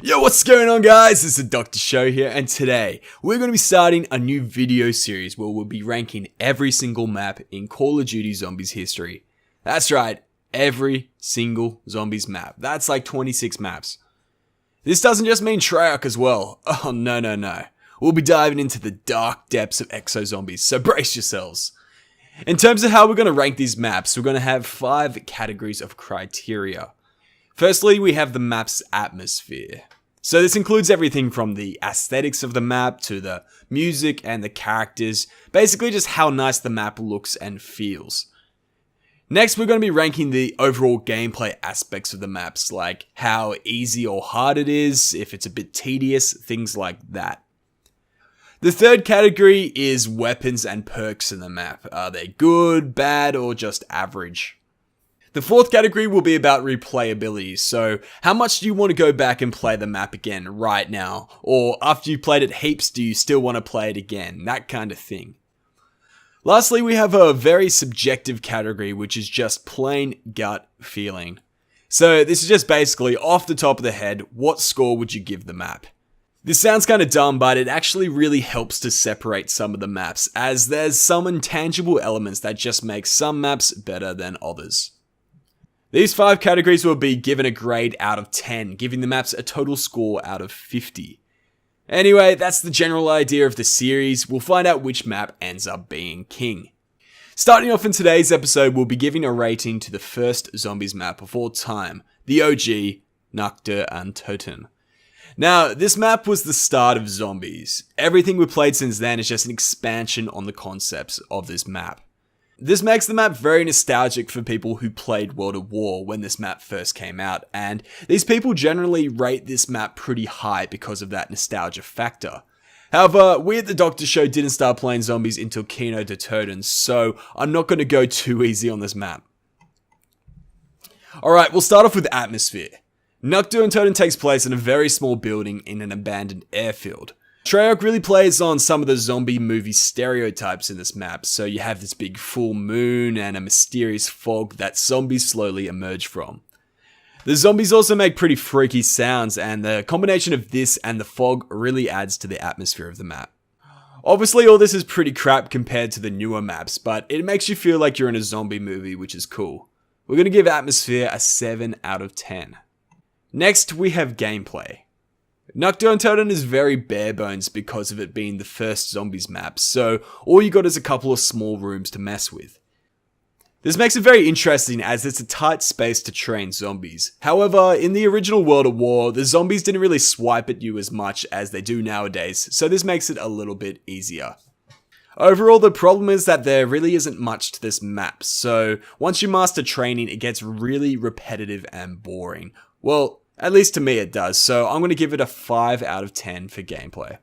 Yo, what's going on, guys? This is Dr. Show here, and today we're going to be starting a new video series where we'll be ranking every single map in Call of Duty Zombies history. That's right, every single Zombies map. That's like 26 maps. This doesn't just mean Treyarch as well. Oh, no. We'll be diving into the dark depths of Exo Zombies, so brace yourselves. In terms of how we're going to rank these maps, we're going to have 5 categories of criteria. Firstly, we have the map's atmosphere. So this includes everything from the aesthetics of the map to the music and the characters, basically just how nice the map looks and feels. Next, we're going to be ranking the overall gameplay aspects of the maps, like how easy or hard it is, if it's a bit tedious, things like that. The third category is weapons and perks in the map. Are they good, bad, or just average? The fourth category will be about replayability, so how much do you want to go back and play the map again right now? Or after you played it heaps, do you still want to play it again? That kind of thing. Lastly, we have a very subjective category, which is just plain gut feeling. So this is just basically off the top of the head, what score would you give the map? This sounds kind of dumb, but it actually really helps to separate some of the maps, as there's some intangible elements that just make some maps better than others. These 5 categories will be given a grade out of 10, giving the maps a total score out of 50. Anyway, that's the general idea of the series. We'll find out which map ends up being king. Starting off in today's episode, we'll be giving a rating to the first Zombies map of all time, the OG, Nacht, Untoten. Now, this map was the start of Zombies. Everything we've played since then is just an expansion on the concepts of this map. This makes the map very nostalgic for people who played World at War when this map first came out, and these people generally rate this map pretty high because of that nostalgia factor. However, we at the Doctor Show didn't start playing Zombies until Untoten, so I'm not going to go too easy on this map. Alright, we'll start off with atmosphere. Nacht takes place in a very small building in an abandoned airfield. Treyarch really plays on some of the zombie movie stereotypes in this map, so you have this big full moon and a mysterious fog that zombies slowly emerge from. The zombies also make pretty freaky sounds, and the combination of this and the fog really adds to the atmosphere of the map. Obviously all this is pretty crap compared to the newer maps, but it makes you feel like you're in a zombie movie, which is cool. We're going to give atmosphere a 7 out of 10. Next, we have gameplay. Nacht is very bare bones because of it being the first Zombies map, so all you got is a couple of small rooms to mess with. This makes it very interesting as it's a tight space to train zombies. However, in the original World at War, the zombies didn't really swipe at you as much as they do nowadays, so this makes it a little bit easier. Overall, the problem is that there really isn't much to this map, so once you master training, it gets really repetitive and boring. Well, at least to me it does, so I'm going to give it a 5 out of 10 for gameplay.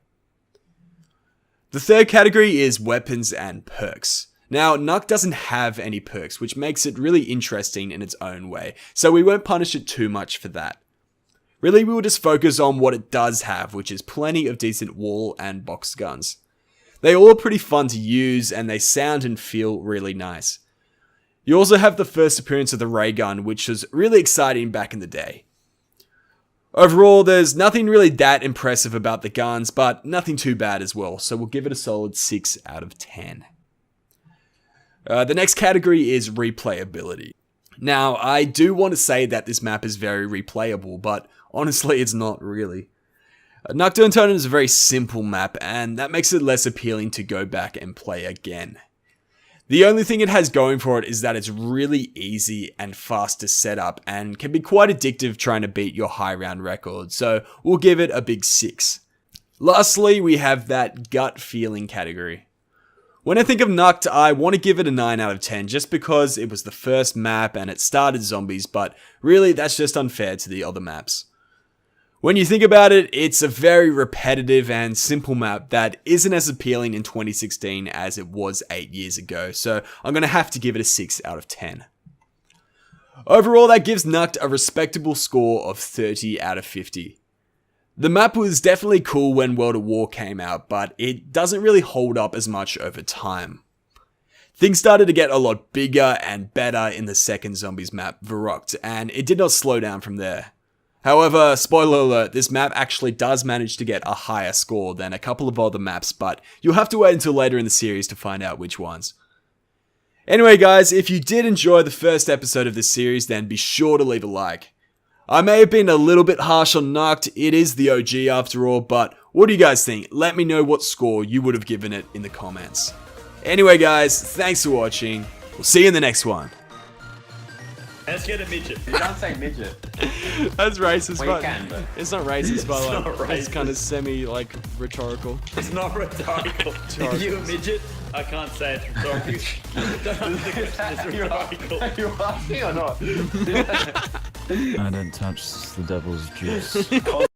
The third category is weapons and perks. Now, Nacht doesn't have any perks, which makes it really interesting in its own way, so we won't punish it too much for that. Really, we will just focus on what it does have, which is plenty of decent wall and box guns. They all are pretty fun to use, and they sound and feel really nice. You also have the first appearance of the ray gun, which was really exciting back in the day. Overall, there's nothing really that impressive about the guns, but nothing too bad as well, so we'll give it a solid 6 out of 10. The next category is replayability. Now, I do want to say that this map is very replayable, but honestly, it's not really. Nacht is a very simple map, and that makes it less appealing to go back and play again. The only thing it has going for it is that it's really easy and fast to set up and can be quite addictive trying to beat your high round record, so we'll give it a big 6. Lastly, we have that gut feeling category. When I think of Nacht, I want to give it a 9 out of 10 just because it was the first map and it started zombies, but really that's just unfair to the other maps. When you think about it, it's a very repetitive and simple map that isn't as appealing in 2016 as it was 8 years ago, so I'm going to have to give it a 6 out of 10. Overall, that gives Nacht a respectable score of 30 out of 50. The map was definitely cool when World at War came out, but it doesn't really hold up as much over time. Things started to get a lot bigger and better in the second Zombies map, Verrückt, and it did not slow down from there. However, spoiler alert, this map actually does manage to get a higher score than a couple of other maps, but you'll have to wait until later in the series to find out which ones. Anyway guys, if you did enjoy the first episode of this series, then be sure to leave a like. I may have been a little bit harsh on Nacht, it is the OG after all, but what do you guys think? Let me know what score you would have given it in the comments. Anyway guys, thanks for watching, we'll see you in the next one. Let's get a midget. You can't say midget. That's racist, Well, but you can, but it's not racist, but It's like, not it's racist. kind of semi, like, rhetorical. It's not rhetorical. If you a midget, I can't say it's rhetorical. Don't answer the question, it's rhetorical. Are you asking or not? I don't touch the devil's juice.